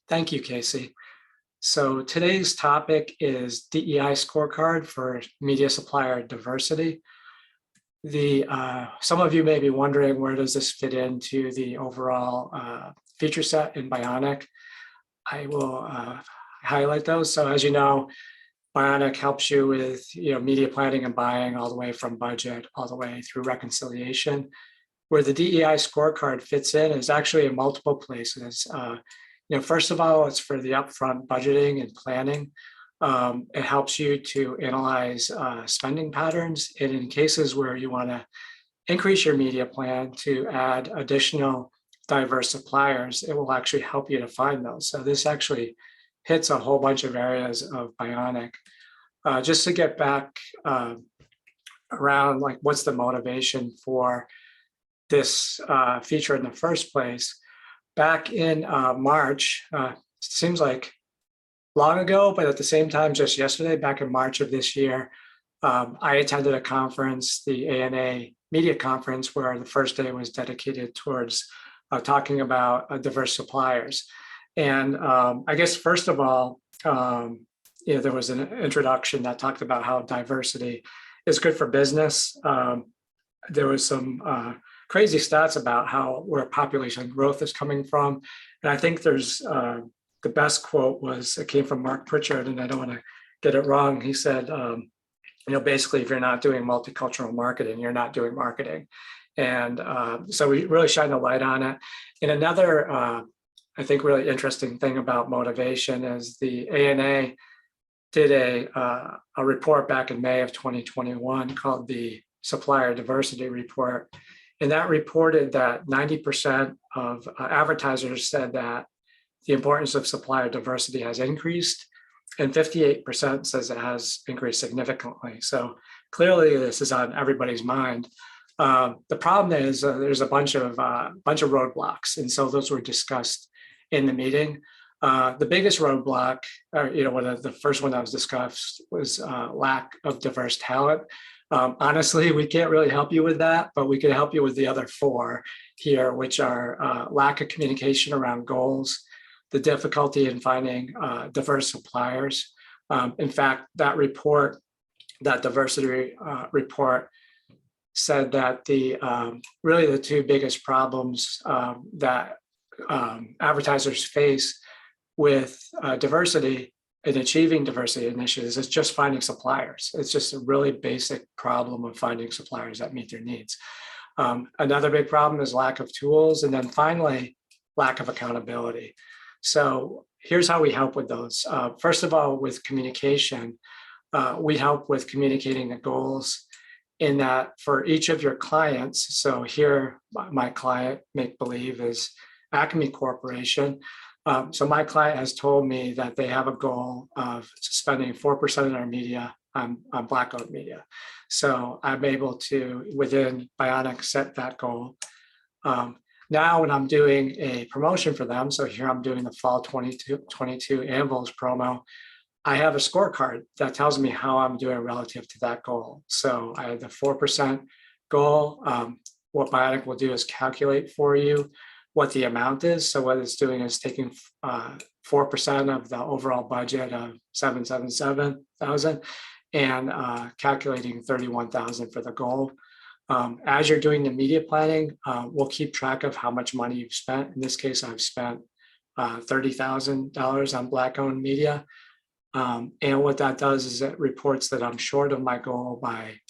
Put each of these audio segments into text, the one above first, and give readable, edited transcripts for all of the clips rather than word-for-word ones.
Thank you, Casey. So today's topic is DEI scorecard for media supplier diversity. Some of you may be wondering, where does this fit into the overall feature set in Bionic? I will highlight those. So as you know, Bionic helps you with media planning and buying, all the way from budget all the way through reconciliation. Where the DEI scorecard fits in is actually in multiple places. First of all, it's for the upfront budgeting and planning. It helps you to analyze spending patterns, and in cases where you want to increase your media plan to add additional diverse suppliers, it will actually help you to find those. So this actually hits a whole bunch of areas of Bionic. Just to get back around, like, what's the motivation for this feature in the first place? Back in March, seems like long ago, but at the same time, just yesterday, back in March of this year, I attended a conference, the ANA Media Conference, where the first day was dedicated towards talking about diverse suppliers. And I guess, first of all, there was an introduction that talked about how diversity is good for business. There was some crazy stats about where population growth is coming from. And I think there's the best quote it came from Mark Pritchard, and I don't want to get it wrong. He said, basically, if you're not doing multicultural marketing, you're not doing marketing. And so we really shine a light on it. And another, I think, really interesting thing about motivation is the ANA did a report back in May of 2021 called the Supplier Diversity Report. And that reported that 90% of advertisers said that the importance of supplier diversity has increased, and 58% says it has increased significantly. So clearly, this is on everybody's mind. The problem is there's a bunch of roadblocks, and so those were discussed in the meeting. The biggest roadblock, one of the first one that was discussed, was lack of diverse talent. Honestly, we can't really help you with that, but we can help you with the other four here, which are lack of communication around goals, the difficulty in finding diverse suppliers. In fact, that diversity report said that really the two biggest problems that advertisers face with diversity and achieving diversity initiatives is just finding suppliers. It's just a really basic problem of finding suppliers that meet their needs. Another big problem is lack of tools. And then finally, lack of accountability. So here's how we help with those. First of all, with communication, we help with communicating the goals in that for each of your clients. So here, my client, make believe, is Acme Corporation. So my client has told me that they have a goal of spending 4% of their media on Black-owned media. So I'm able to, within Bionic, set that goal. Now, when I'm doing a promotion for them, so here I'm doing the fall 22 Anvils promo, I have a scorecard that tells me how I'm doing relative to that goal. So I have the 4% goal. What Bionic will do is calculate for you what the amount is. So what it's doing is taking 4% of the overall budget of $777,000 and calculating $31,000 for the goal. As you're doing the media planning, we'll keep track of how much money you've spent. In this case, I've spent $30,000 on Black-owned media. And what that does is it reports that I'm short of my goal by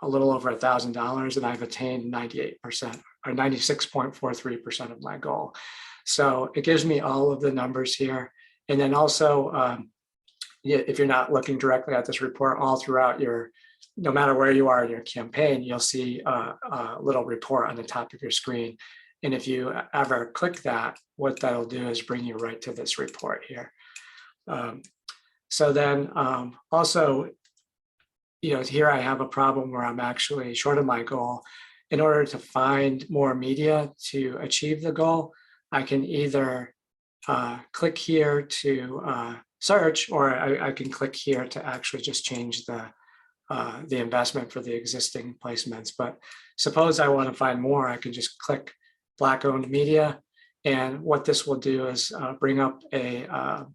a little over $1,000, and I've attained 98% or 96.43% of my goal. So it gives me all of the numbers here. And then also, if you're not looking directly at this report, all throughout no matter where you are in your campaign, you'll see a little report on the top of your screen. And if you ever click that, what that'll do is bring you right to this report here. So then also, here I have a problem where I'm actually short of my goal. In order to find more media to achieve the goal, I can either click here to search, or I can click here to actually just change the investment for the existing placements. But suppose I want to find more, I can just click Black-owned media, And what this will do is bring up a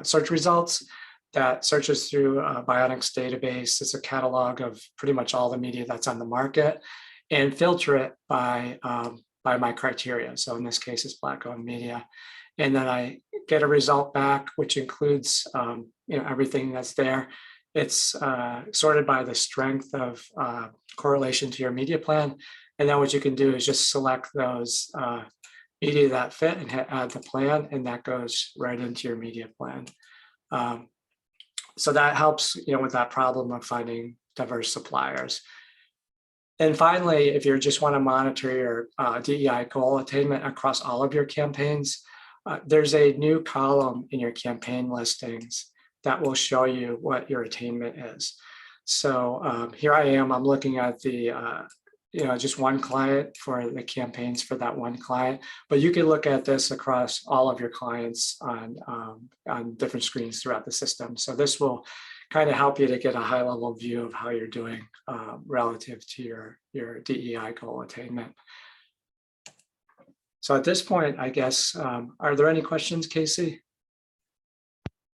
search results that searches through Bionic's database. It's a catalog of pretty much all the media that's on the market, and filter it by my criteria. So in this case, it's Black-owned media. And then I get a result back, which includes everything that's there. It's sorted by the strength of correlation to your media plan. And then what you can do is just select those media that fit and hit add the plan, and that goes right into your media plan. So that helps with that problem of finding diverse suppliers. And finally, if you just want to monitor your DEI goal attainment across all of your campaigns, there's a new column in your campaign listings that will show you what your attainment is. So here I am, I'm looking at the just one client for the campaigns for that one client, but you can look at this across all of your clients on different screens throughout the system. So this will kind of help you to get a high level view of how you're doing relative to your DEI goal attainment. So at this point, I guess, are there any questions, Casey?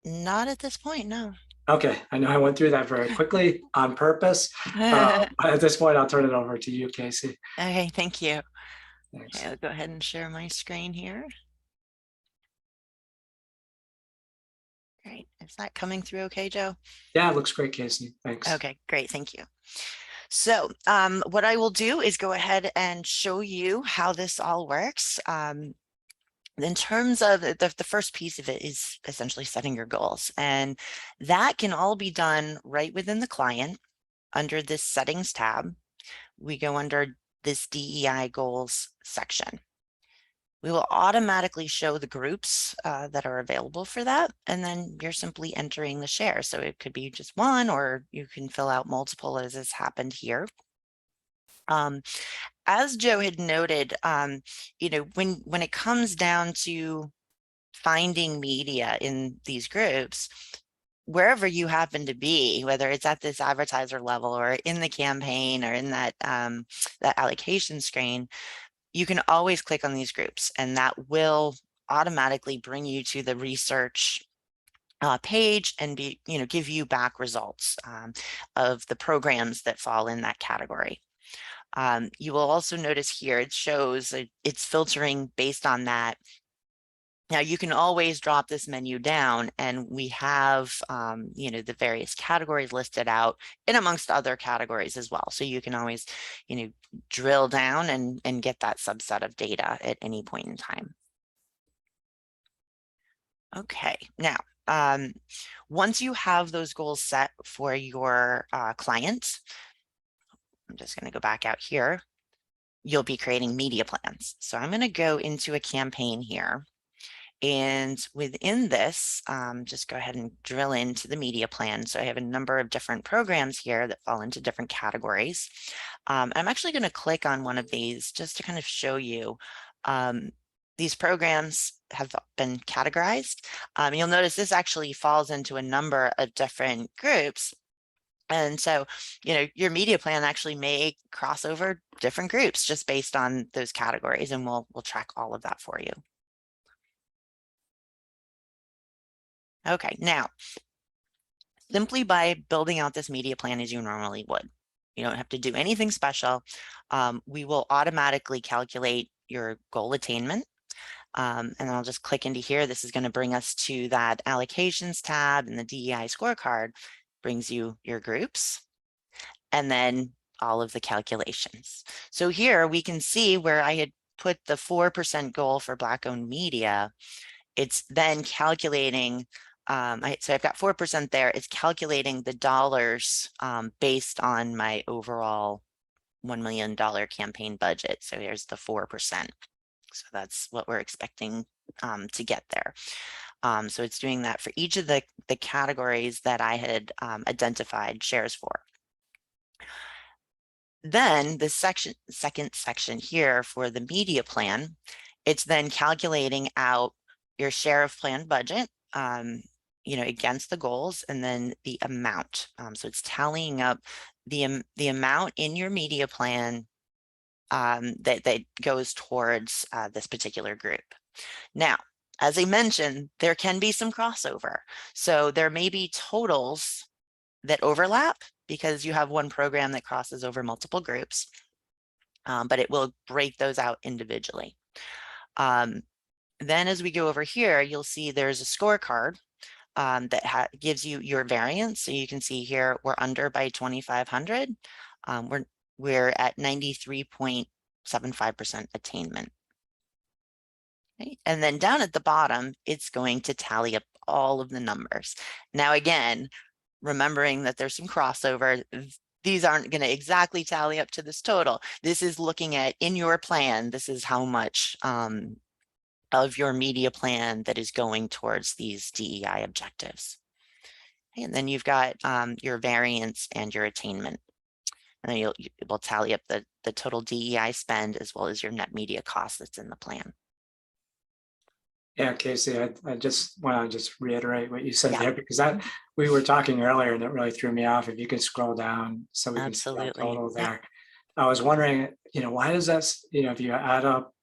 Not at this point, no. Okay, I know I went through that very quickly on purpose. But at this point, I'll turn it over to you, Casey. Okay, thank you. Thanks. Okay, I'll go ahead and share my screen here. Great. Is that coming through okay, Joe? Yeah, it looks great, Casey. Thanks. Okay, great. Thank you. So what I will do is go ahead and show you how this all works. In terms of the first piece of it is essentially setting your goals, and that can all be done right within the client under this settings tab. We go under this DEI goals section. We will automatically show the groups that are available for that, and then you're simply entering the share. So it could be just one, or you can fill out multiple, as has happened here. As Joe had noted, when it comes down to finding media in these groups, wherever you happen to be, whether it's at this advertiser level or in the campaign or in that that allocation screen, you can always click on these groups, and that will automatically bring you to the research page and give you back results of the programs that fall in that category. You will also notice here it shows it's filtering based on that. Now you can always drop this menu down, and we have the various categories listed out, and amongst other categories as well. So you can always drill down and get that subset of data at any point in time. Okay, now once you have those goals set for your clients, I'm just going to go back out here, you'll be creating media plans. So I'm going to go into a campaign here. And within this, just go ahead and drill into the media plan. So I have a number of different programs here that fall into different categories. I'm actually going to click on one of these just to kind of show you. These programs have been categorized. You'll notice this actually falls into a number of different groups. And so, your media plan actually may cross over different groups just based on those categories, and we'll track all of that for you. Okay, now, simply by building out this media plan as you normally would, you don't have to do anything special. We will automatically calculate your goal attainment. And I'll just click into here. This is going to bring us to that allocations tab, and the DEI scorecard brings you your groups and then all of the calculations. So here we can see where I had put the 4% goal for Black-owned media. It's then calculating, so I've got 4% there. It's calculating the dollars based on my overall $1 million campaign budget. So here's the 4%. So that's what we're expecting to get there. So it's doing that for each of the categories that I had identified shares for. Then the second section here for the media plan, it's then calculating out your share of planned budget, against the goals, and then the amount. So it's tallying up the amount in your media plan that goes towards this particular group. Now, as I mentioned, there can be some crossover. So there may be totals that overlap because you have one program that crosses over multiple groups, but it will break those out individually. Then as we go over here, you'll see there's a scorecard that gives you your variance. So you can see here, we're under by 2,500. We're at 93.75% attainment. Okay. And then down at the bottom, it's going to tally up all of the numbers. Now, again, remembering that there's some crossover, these aren't going to exactly tally up to this total. This is looking at in your plan, this is how much of your media plan that is going towards these DEI objectives. And then you've got your variance and your attainment. And then it will tally up the total DEI spend as well as your net media cost that's in the plan. Yeah, Casey, I just want to just reiterate what you said Yeah. there, because that we were talking earlier and it really threw me off. If you could scroll down so we can see that Absolutely. total Yeah. there. I was wondering, why does that, if you add up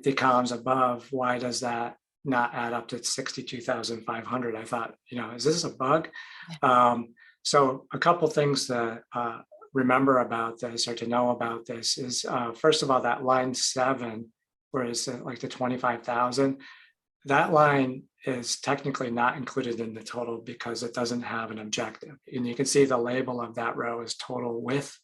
the columns above, why does that not add up to 62,500? I thought, is this a bug? So a couple things to remember about this or to know about this is, first of all, that line 7, where it's like the 25,000, that line is technically not included in the total because it doesn't have an objective. And you can see the label of that row is total with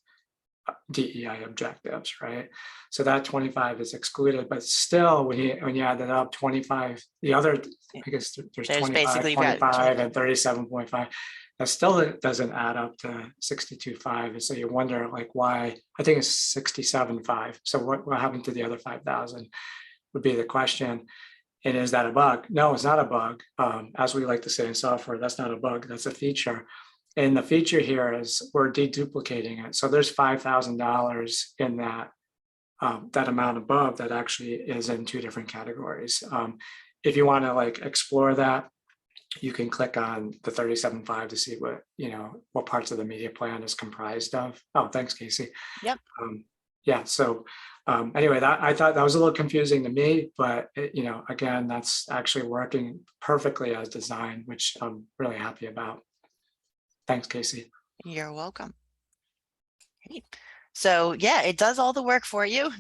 DEI objectives, right? So that 25 is excluded, but still, when you add that up, 25, the other, I guess there's 25, 25, and 37.5. That still doesn't add up to 62.5. And so you wonder, like, why? I think it's 67.5. So what happened to the other 5,000 would be the question. And is that a bug? No, it's not a bug. As we like to say in software, that's not a bug, that's a feature. And the feature here is we're deduplicating it. So there's $5,000 in that amount above that actually is in 2 different categories. If you want to explore that, you can click on the 37.5 to see what parts of the media plan is comprised of. Oh, thanks, Casey. Yep. Yeah. So anyway, I thought that was a little confusing to me, but again, that's actually working perfectly as designed, which I'm really happy about. Thanks, Casey. You're welcome. Great. So yeah, it does all the work for you.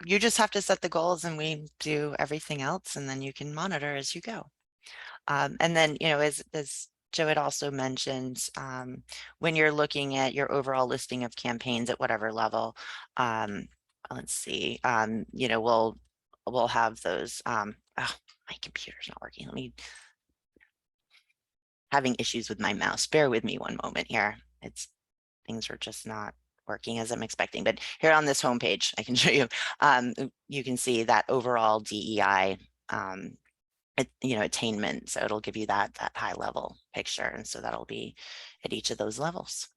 You just have to set the goals and we do everything else, and then you can monitor as you go. And then, as Joe had also mentioned, when you're looking at your overall listing of campaigns at whatever level, let's see, we'll have those. Oh, my computer's not working. Having issues with my mouse. Bear with me one moment here. Things are just not working as I'm expecting. But here on this homepage, I can show you. You can see that overall DEI attainment. So it'll give you that high level picture. And so that'll be at each of those levels.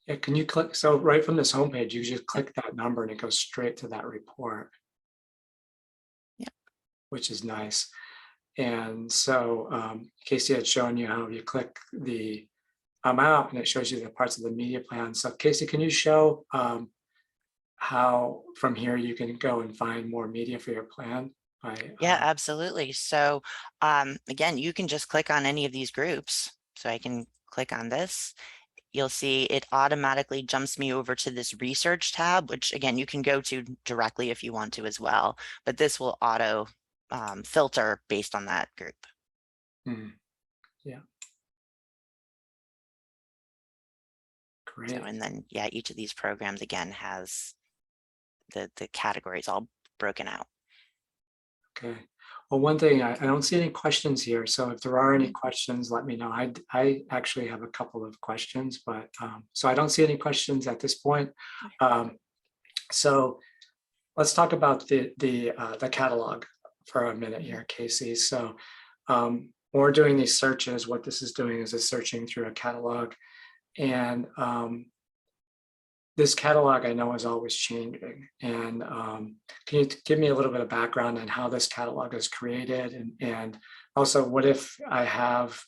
Yeah, can you click? So right from this homepage, you just click that number and it goes straight to that report. Yeah. Which is nice. And so Casey had shown you how you click the amount and it shows you the parts of the media plan. So Casey, can you show how from here you can go and find more media for your plan? Yeah, absolutely. So again, you can just click on any of these groups. So I can click on this. You'll see it automatically jumps me over to this research tab, which again, you can go to directly if you want to as well, but this will auto filter based on that group. Yeah. Great. So, and then, yeah, each of these programs again has the categories all broken out. Okay. Well, one thing, I don't see any questions here. So if there are any questions, let me know. I actually have a couple of questions, but so I don't see any questions at this point. So let's talk about the catalog for a minute here, Casey. So when we're doing these searches, what this is doing is it's searching through a catalog, and this catalog I know is always changing. And can you give me a little bit of background on how this catalog is created? And also, what if I have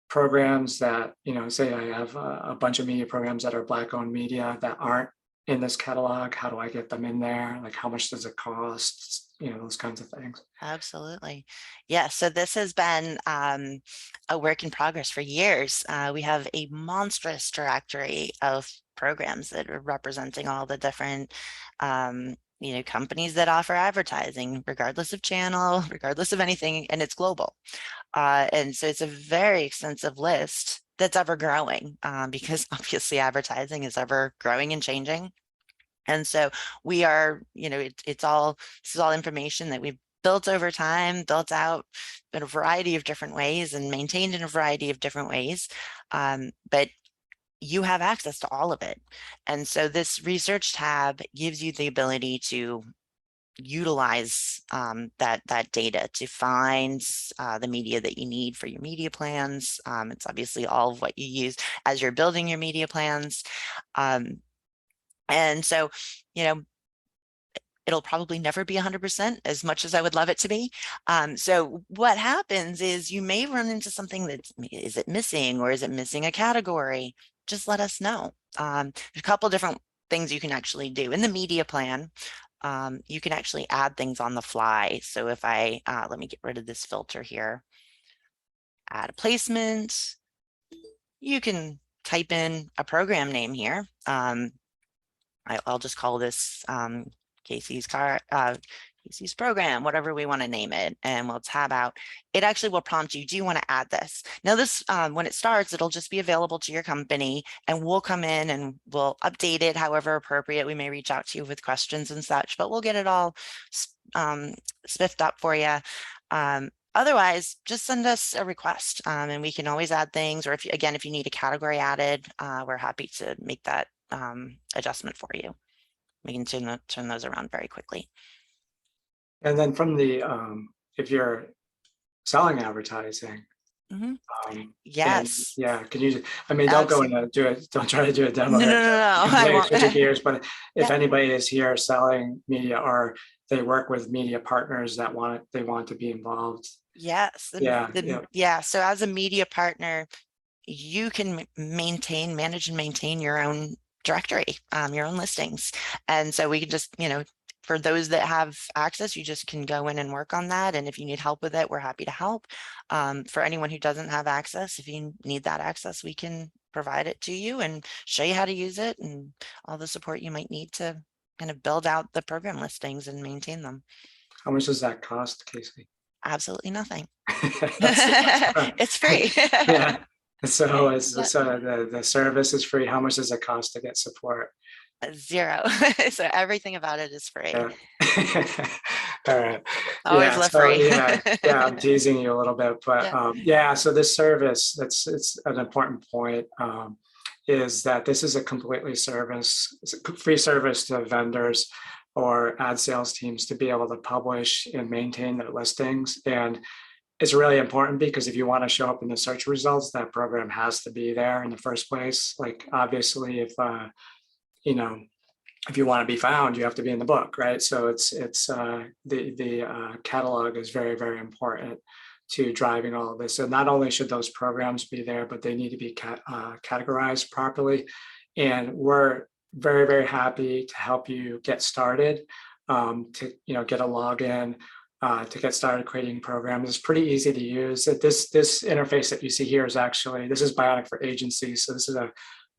programs that, say I have a bunch of media programs that are Black-owned media that aren't in this catalog? How do I get them in there? Like, how much does it cost? You know, those kinds of things. Absolutely. Yeah, so this has been a work in progress for years. We have a monstrous directory of programs that are representing all the different companies that offer advertising, regardless of channel, regardless of anything, and it's global. And so it's a very extensive list that's ever growing because obviously advertising is ever growing and changing. And so we are, this is all information that we've built over time, built out in a variety of different ways and maintained in a variety of different ways. But you have access to all of it. And so this research tab gives you the ability to utilize that data to find the media that you need for your media plans. It's obviously all of what you use as you're building your media plans. And so, it'll probably never be 100% as much as I would love it to be. So what happens is you may run into something is it missing or is it missing a category? Just let us know. There's a couple different things you can actually do in the media plan. You can actually add things on the fly. So if let me get rid of this filter here, add a placement, you can type in a program name here. I'll just call this Casey's program, whatever we want to name it, and we'll tab out. It actually will prompt you, do you want to add this? Now this, when it starts, it'll just be available to your company and we'll come in and we'll update it however appropriate. We may reach out to you with questions and such, but we'll get it all spiffed up for you. Otherwise, just send us a request and we can always add things. Or if you need a category added, we're happy to make that adjustment for you. We can turn those around very quickly. And then from the, if you're selling advertising, Yes. yeah, can you, I mean, don't go into do it, don't try to do a demo. No, I won't. Switch gears, but if Yeah. anybody is here selling media or they work with media partners that they want to be involved. Yes. Yeah. So as a media partner, you can manage and maintain your own directory, your own listings. And so we can just, for those that have access, you just can go in and work on that. And if you need help with it, we're happy to help. For anyone who doesn't have access, if you need that access, we can provide it to you and show you how to use it and all the support you might need to kind of build out the program listings and maintain them. How much does that cost, Casey? Absolutely nothing. That's It's free. Yeah. So the service is free. How much does it cost to get support? Zero. So everything about it is free. Yeah. All right. Always love free. Yeah, I'm teasing you a little bit, but so this service, it's an important point, is that this is a completely free service to vendors or ad sales teams to be able to publish and maintain their listings. And it's really important because if you want to show up in the search results, that program has to be there in the first place. Like, obviously, if if you want to be found, you have to be in the book, right? So the catalog is very, very important to driving all of this. So not only should those programs be there, but they need to be categorized properly. And we're very, very happy to help you get started, to get a login, to get started creating programs. It's pretty easy to use. This interface that you see here is this is Bionic for agencies. So this is a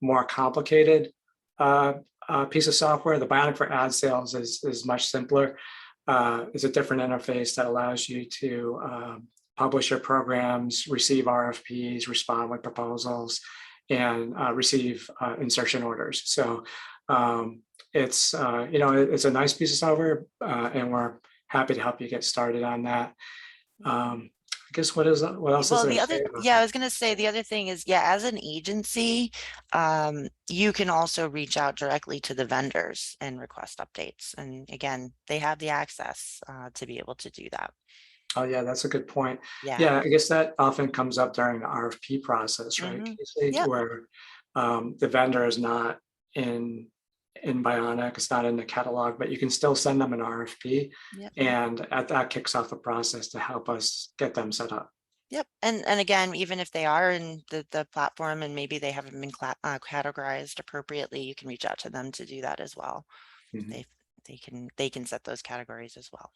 more complicated piece of software. The Bionic for ad sales is much simpler. It's a different interface that allows you to publish your programs, receive RFPs, respond with proposals, and receive insertion orders. So it's a nice piece of software, and we're happy to help you get started on that. I guess what else is there? I was going to say the other thing is, as an agency, you can also reach out directly to the vendors and request updates. And again, they have the access to be able to do that. Oh yeah, that's a good point. Yeah, I guess that often comes up during the RFP process, right? Where the vendor is not in Bionic, it's not in the catalog, but you can still send them an RFP, and that kicks off a process to help us get them set up. Yep. And again, even if they are in the platform and maybe they haven't been categorized appropriately, you can reach out to them to do that as well. Mhm. They they can set those categories as well.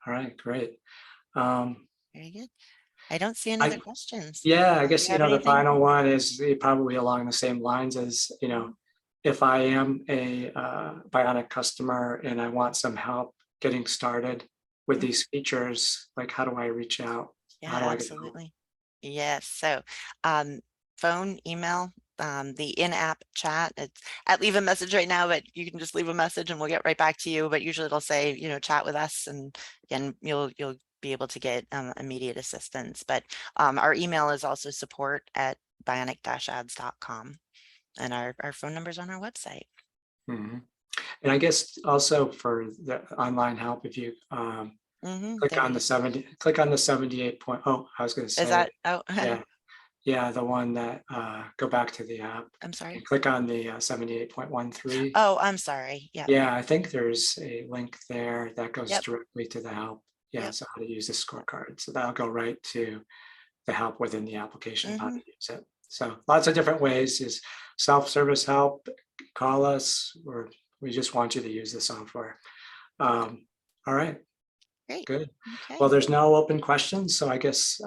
All right, great. Um, Very good. I don't see any other I questions. Yeah, I Do guess, you have the anything? final one is probably along the same lines as, Mhm. if I am a Bionic customer and I want some help getting started with Mhm. these features, like how do I reach out? How do Yeah, I get help? absolutely. Yes. So, um, phone, email, the in-app chat. It's at leave a message right now, but you can just leave a message and we'll get right back to you. But usually it'll say, chat with us, and again, you'll be able to get immediate assistance. But our email is also support@bionic-ads.com, and our phone number's on our website. Mhm. And I guess also for the online help, if you There you click on the 78 point, oh, I was going to is say, that. Oh, yeah, yeah, the one that go back to the app I'm sorry. and click on the 78.13. Oh, I'm sorry. Yep. Yeah, I think there's a link there that goes Yep. directly to the help. Yeah, Yep. so how to use the scorecard. So that'll go right to the help within the application of how to hmm use it. So lots of different ways is self-service help, call us, or we just want you to use the software. All right, Great. good. Well, Okay. there's no open questions, so I guess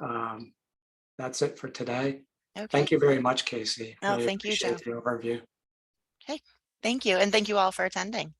that's it for today. Okay. Thank you very much, Casey. No, Really thank you, appreciate Joe. the overview. Okay. Thank you. And thank you all for attending.